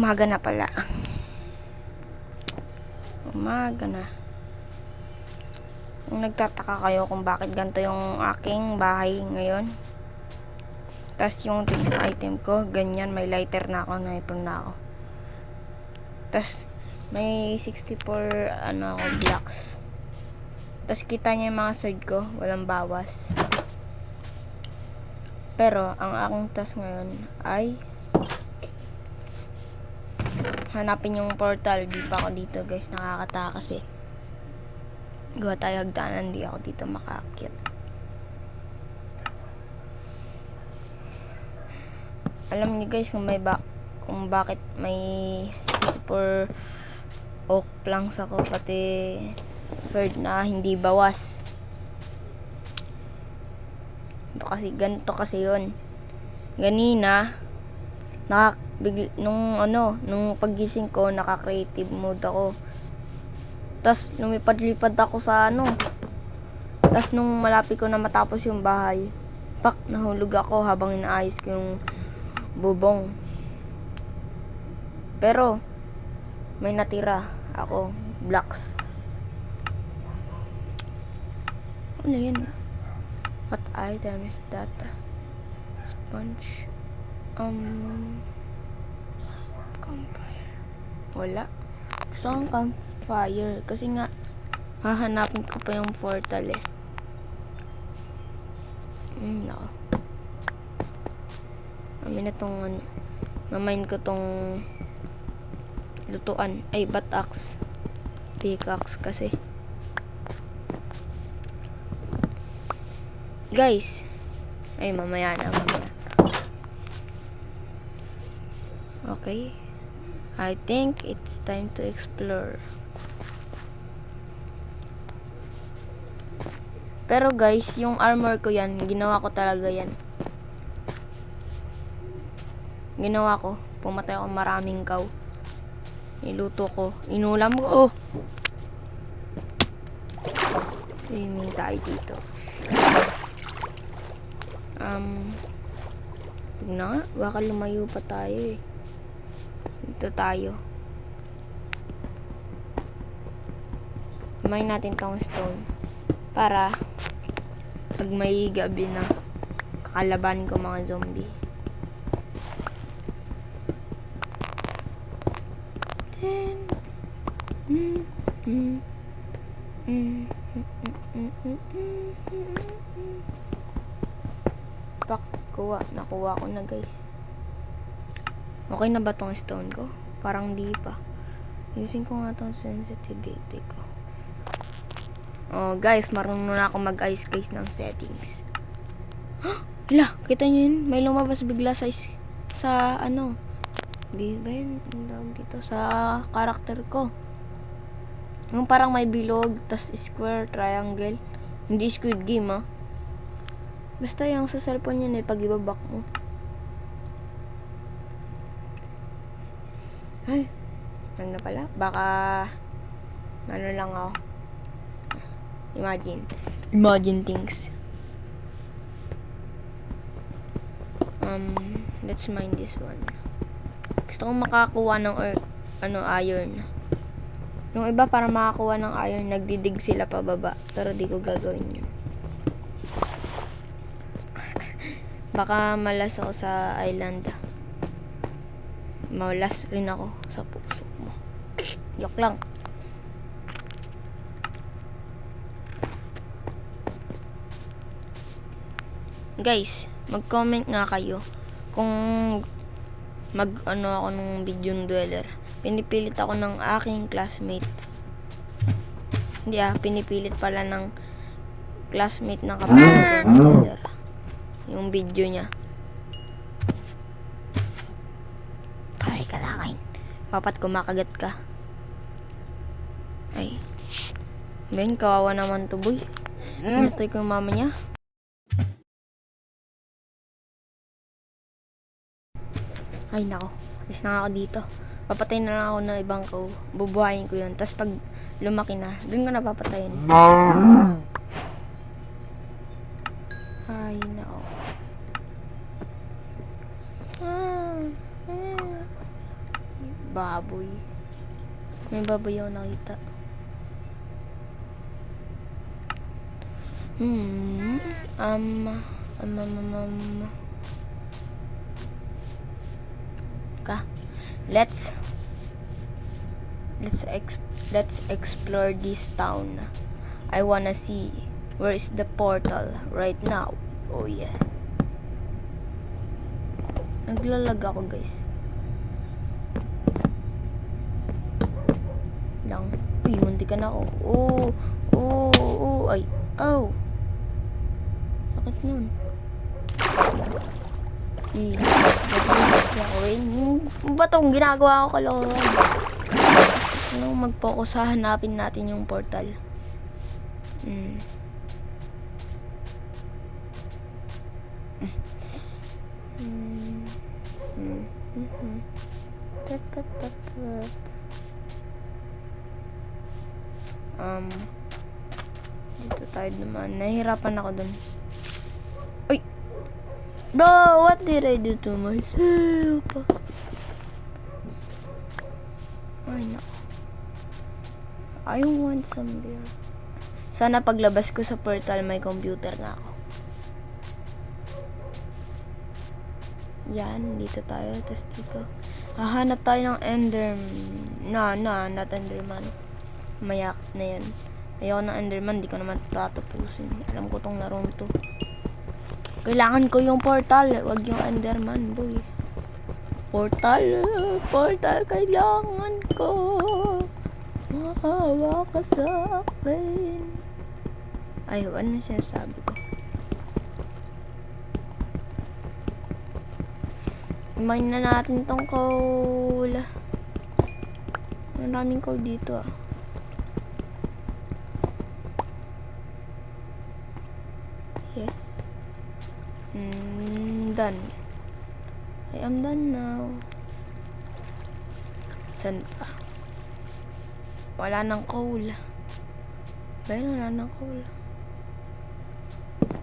Umaga na pala. Umaga na. Kung nagtataka kayo kung bakit ganito yung aking bahay ngayon. Tas yung item ko, ganyan, may lighter na ako, naipon na ako. Tas may 64 ako blocks. Tas kita niya yung mga sword ko, walang bawas. Pero ang aking task ngayon ay hanapin yung portal. Di pa ako dito, guys, nakakataka kasi gawa tayo hagdanan, di ako dito makaakyat. Alam niyo, guys, kung bakit may 64 oak planks ako, pati sword na hindi bawas. Ganito kasi yun. Ganina nung paggising ko, naka-creative mode ako. Tas lumipad-lipad ako sa Tas nung malapit ko na matapos yung bahay, nahulog ako habang inaayos ko yung bubong. Pero may natira ako, blocks. Ano yun? What item is that? Sponge. Campfire. Wala. Gusto kong campfire. Kasi nga, hahanapin ko pa yung portal eh. No. Amin na tong mamain ko tong lutuan. Ay, bat-axe. Pickaxe kasi. Guys. Ay, mamaya na. Okay. I think it's time to explore. Pero guys, yung armor ko yan, ginawa ko talaga yan. Ginawa ko. Pumatay ako maraming cow. Niluto ko. Inulam ko. Swimming tayo dito. Na nga, baka lumayo pa tayo eh. Dito tayo. Kumain natin tong stone para pag may gabi na, kakalabanin ko mga zombie. Nakuha ko na, guys. Okay na ba tong stone ko? Parang di pa. Using ko nga tong sensitivity ko. Oh, guys, marunong na ako mag-ayos, guys, ng settings. Hala, kita nyo yun? May lumabas bigla sa di ba yun? Dito sa karakter ko. Yung parang may bilog, tas square, triangle. Hindi Squid Game, Basta yung sa cellphone yun pag ibabak mo. Ay, lang na pala. Baka lang ako. Imagine things. Let's mine this one. Gusto kong makakuha ng iron. Yung iba para makakuha ng iron, nagdidig sila pababa. Pero di ko gagawin yun. Baka malas ako sa island. Malas rin ako sa puso mo. Joke lang. Guys, mag-comment nga kayo kung ako ng video dweller. Pinipilit ako ng aking classmate. Hindi pinipilit pala ng classmate ng kapatid ko dweller. Yung video niya. Patay ka sa akin. Papat kumakagat ka. Ay. Ben, kawawa naman to, boy. Pinatay ko yung mama niya. Ay, nako. Alis na ako dito. Papatay na lang ako ng ibang cow. Bubuhayin ko yun. Tapos pag lumaki na, dun ko na papatayin. Ay, nako. May baboy ako nakita. Hmm. Ka. Let's explore this town. I wanna see where is the portal right now. Oh yeah. Naglalag ako, guys. Lang. Uy, munti ka na ako. Ay. Oh. Sakit nun. Ba't itong ginagawa ko kalokohan? Mag-focus sa hanapin natin yung portal. Dito tayo naman. Nahihirapan ako dun. Uy! Bro, what did I do to myself? Ay, nako. I want some beer. Sana paglabas ko sa portal, may computer na ako. Yan, dito tayo. Tapos dito. Hahanap tayo ng Enderman. Not Enderman. Mayak na yan. Ayoko ng Enderman, di ko naman tatapusin. Alam ko tong larong to. Kailangan ko yung portal, wag yung Enderman, boy. Portal, kailangan ko. Mahawa ka sa akin. Ay, ano sinasabi ko? Mine na natin tong coal. Maraming coal dito ah. Yes. Done. I am done now. Saan pa? Wala nang coal. Wala nang coal.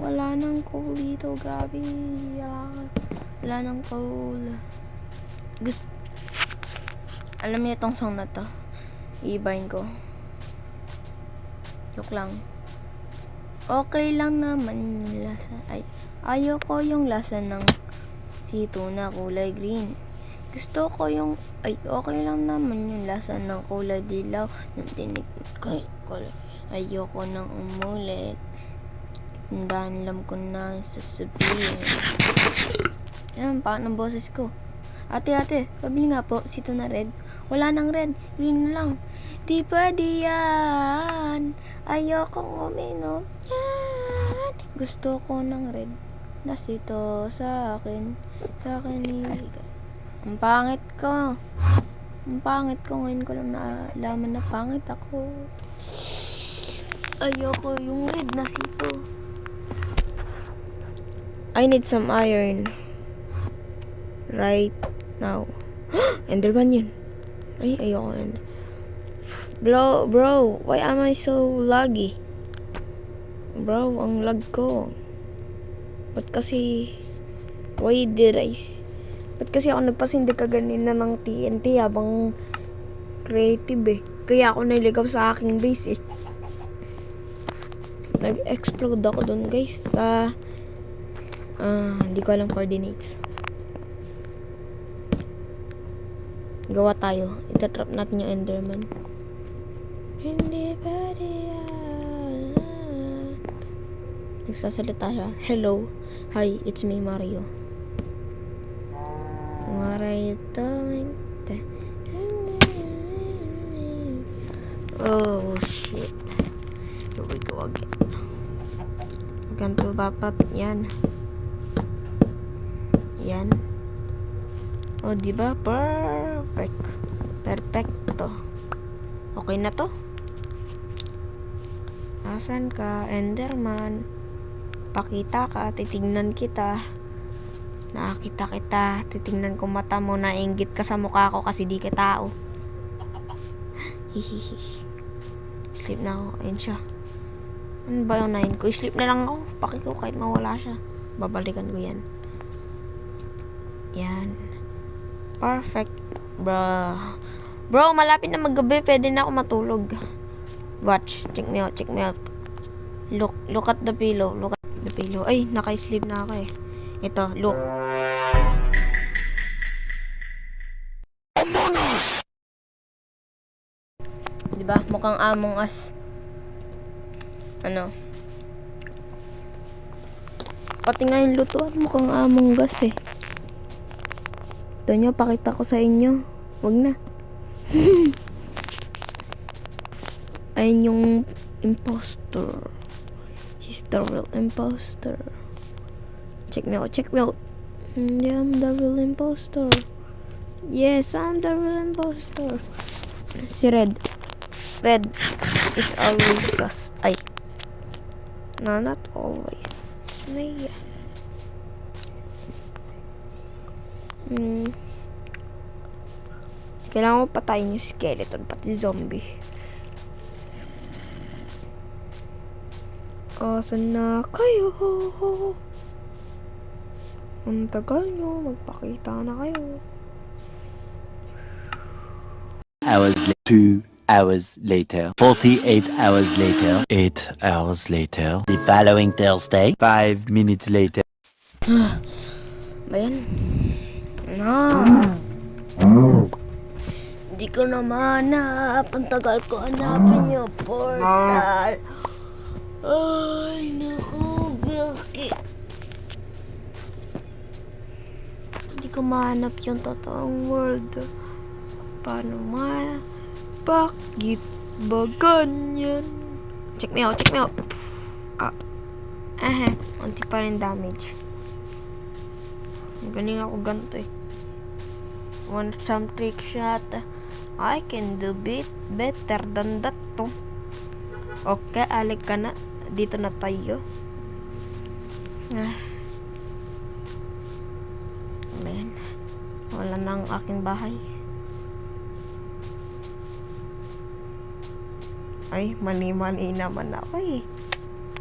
Wala nang coal dito, grabe. Wala nang coal. Alam niyo itong song na to? I-bind ko. Joke lang. Okay lang naman yung lasa. Ay, ayoko yung lasa ng sito na kulay green. Gusto ko yung, okay lang naman yung lasa ng kulay dilaw. Nung tinig ko, ayoko nang umulit. Dahil alam ko na sasabihin. Yan, paano ang boses ko? Ate, pabili nga po, sito na red. Wala nang red, green na lang. Di pwede yan. Ayokong uminom yan. Gusto ko ng red na sito sa akin. Sa akin ibigay. Ang pangit ko. Ngayon ko lang naalaman na pangit ako. Ayoko yung red na sito. I need some iron. Right now. Enderman yun. Ay, ayoko Ender. Bro, why am I so laggy? Bro, ang lag ko. Ba't kasi ako nagpasindi kaganina ng TNT habang creative eh. Kaya ako naligaw sa aking base eh. Nag-explode ako dun guys sa hindi ko alam coordinates. Gawa tayo. Itatrap natin yung Enderman. Nagsasalita siya. Hello. Hi, it's me, Mario. What are you doing? Oh, shit. Here we go again. Ganto bapat. Yan. Oh, diba? Perfecto. Okay na to. Asan ka, Enderman? Pakita ka, titignan kita. Nakakita kita, titignan ko mata mo, nainggit ka sa mukha ko kasi di ka tao. Hihihi. Sleep na ako, ayun siya. Ano ba yung 9 ko? Sleep na lang ako, paki ko kahit mawala siya. Babalikan ko yan. Yan. Perfect, bruh. Bro, malapit na maggabi. Pwede na ako matulog. Watch. Check me out. Check me out. Look at the pillow. Look at the pillow. Ay, naka-sleep na ako eh. Ito, look. Diba? Mukhang Among Us. Ano? Pati nga yung lutuan, mukhang Among Us eh. Ito nyo, pakita ko sa inyo. Wag na. Ayun yung imposter. He's the real imposter. Check me out, check me out. Yeah, I'm the real imposter. Yes, I'm the real imposter. Si Red. Red is always sus. Ay. No, not always. It's me. Kailangan ko patayin yung skeleton, pati zombie. Asan na kayo? Ang tagal nyo, magpakita na kayo. 2 hours later, 48 hours later, 8 hours later, the following Thursday, 5 minutes later. Bayan. Na. Hindi ko na manap. Ang tagal ko hanapin yung portal. Ay, naku, bakit? Hindi ko mahanap yung totoong world. Paano bakit ba ganyan? Check me out, check me out. Unti pa rin damage. Galing ako ganito eh. Want some trick shot? I can do better than that to. Okay, alik ka na. Dito na tayo. Ayan. Wala na ang aking bahay. Ay, mali-mali naman ako eh.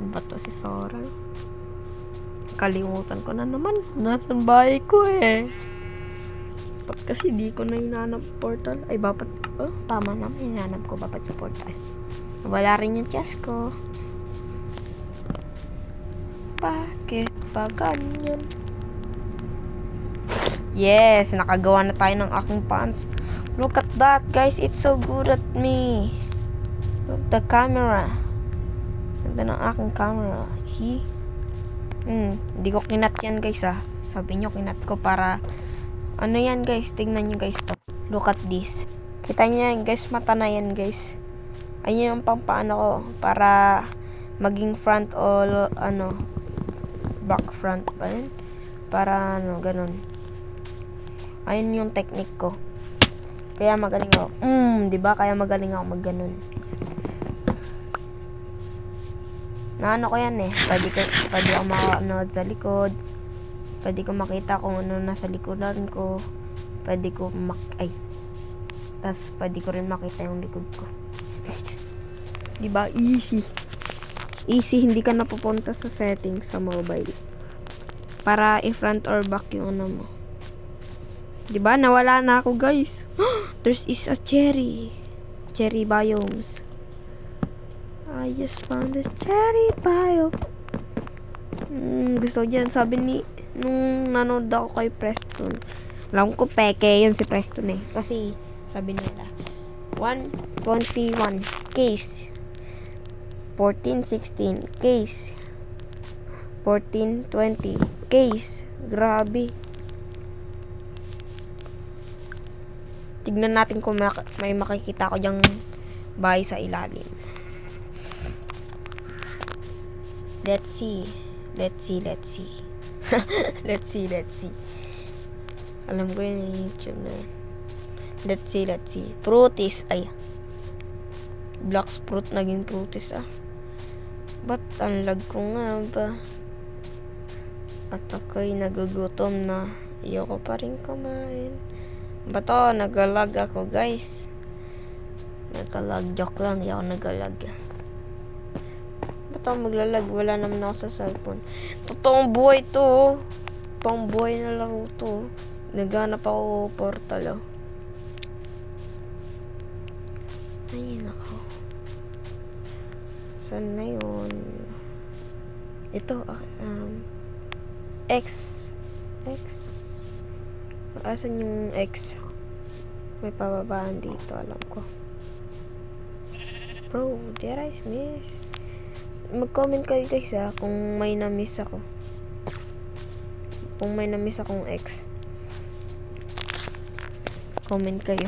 Ba't to si Sora? Kalimutan ko na naman. Nasaan bahay ko eh. Ba't kasi di ko na hinanap portal? Ay, bapat. Oh, tama naman. Hinanap ko bapat yung portal. Wala rin yung chest ko. Bakit ba ganyan? Yes, nakagawa na tayo ng aking pants. Look at that, guys. It's so good at me. Look, the camera. Ganda ng aking camera. Hindi ko kinat yan, guys, ah. Sabi nyo, kinat ko para... Ano yan, guys? Tingnan nyo, guys, to. Look at this. Kita nyo yan, guys. Mata na yan, guys. Ayun yung pampaano ko. Para maging front o, back front ba yun? Para, ganun. Ayun yung technique ko. Kaya magaling ako. Diba? Kaya magaling ako magganon. Naano ko yan eh. Pwede ako makanood sa likod. Pwede ko makita kung ano nasa likodan ko. Pwede ko tas pwede ko rin makita yung likod ko. Diba? Easy. Easy, hindi ka napupunta sa settings sa mobile. Para i-front or back yung ano mo. Diba? Nawala na ako, guys. There's is a cherry. Cherry biomes. I just found a cherry biome. Gusto dyan. Sabi nung nanood ako kay Preston. Alam ko peke yun si Preston eh. Kasi sabi nila 121 case. 1416 case. 1420 case. Grabe. Tignan natin kung may makikita ko diyang bahay sa ilalim. Let's see. Let's see. Let's see. Alam ko yun yung YouTube na yun. Let's see. Fruities. Ay. Blocks fruit naging fruities ah. Ba't ang lag ko nga ba? At ako'y nagugutom na. Ayoko pa rin kumain. Ba't nagalag ako, guys? Nagalag. Joke lang. Ayoko nagalag. Ba't maglalag? Wala naman ako sa cellphone. Totoong buhay to. Totoong buhay na laro to. Naghanap ako portal. Ay, nako. Saan na yun? Ito, X. X. Asan yung X? May pababaan dito, alam ko. Bro, did I miss? Mag-comment kayo guys kung may na-miss ako. Kung may na-miss akong X. Comment kayo.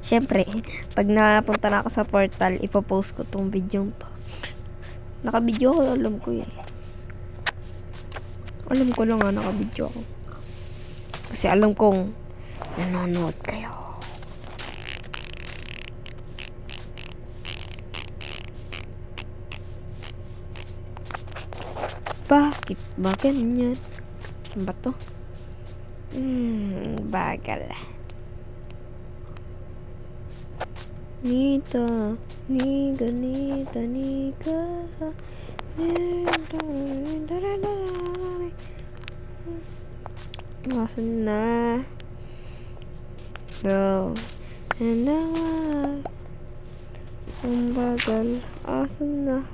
Siyempre, pag napunta na ako sa portal, ipopost ko tong video to. Naka-video ako, alam ko eh. Alam ko lang naka-video ako. Kasi alam kong nanonood kayo. Bakit ba ganyan? Ano ba to? Bagal. Nita, niga, nita, niga. Asan na? Go. And now, ang bagal. Asan na?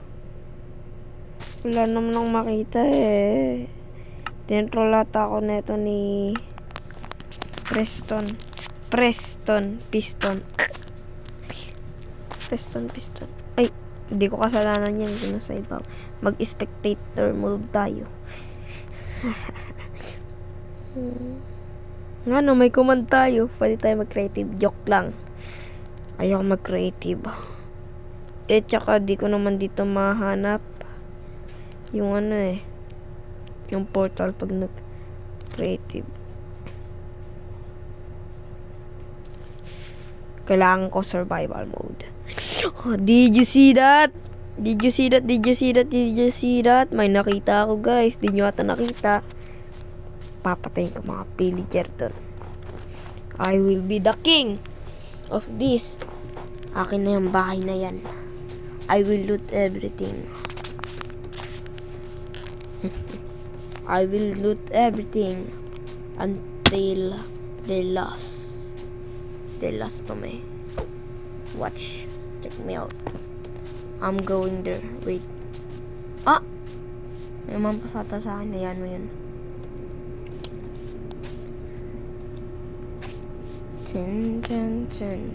Wala naman akong makita eh. Tinrol ata ako neto ni Preston Piston. Ay, hindi ko kasalanan yan. Dito sa ibaw. Mag-spectator mode tayo. Nga no, may command tayo. Pwede tayo mag-creative. Joke lang. Ayaw mag-creative. Tsaka di ko naman dito mahanap yung yung portal pag nag-creative. Kailangan ko survival mode. Oh, did you see that? May nakita ako guys. Di nyo ata nakita. Papatayin ko mga pillager doon. I will be the king of this. Akin na yung bahay na yan. I will loot everything. I will loot everything until they lost. They lost to me. Watch. Check me out. I'm going there. Wait. Ah! May mampasata sa akin. Ayan mo yun. Chun, chun, chun.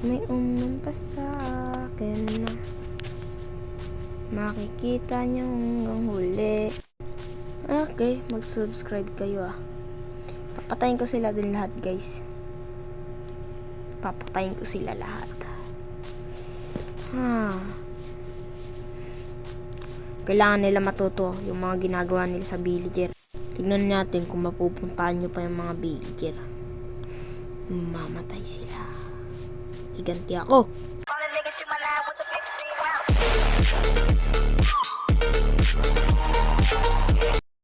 May umampas sa akin na makikita nyo hanggang huli. Okay, mag-subscribe kayo Papatayin ko sila dun lahat guys. Papatayin ko sila lahat. Kailangan nila matuto yung mga ginagawa nila sa villager. Tignan natin kung mapupuntahan nyo pa yung mga villager. Mamatay sila. Higanti ako.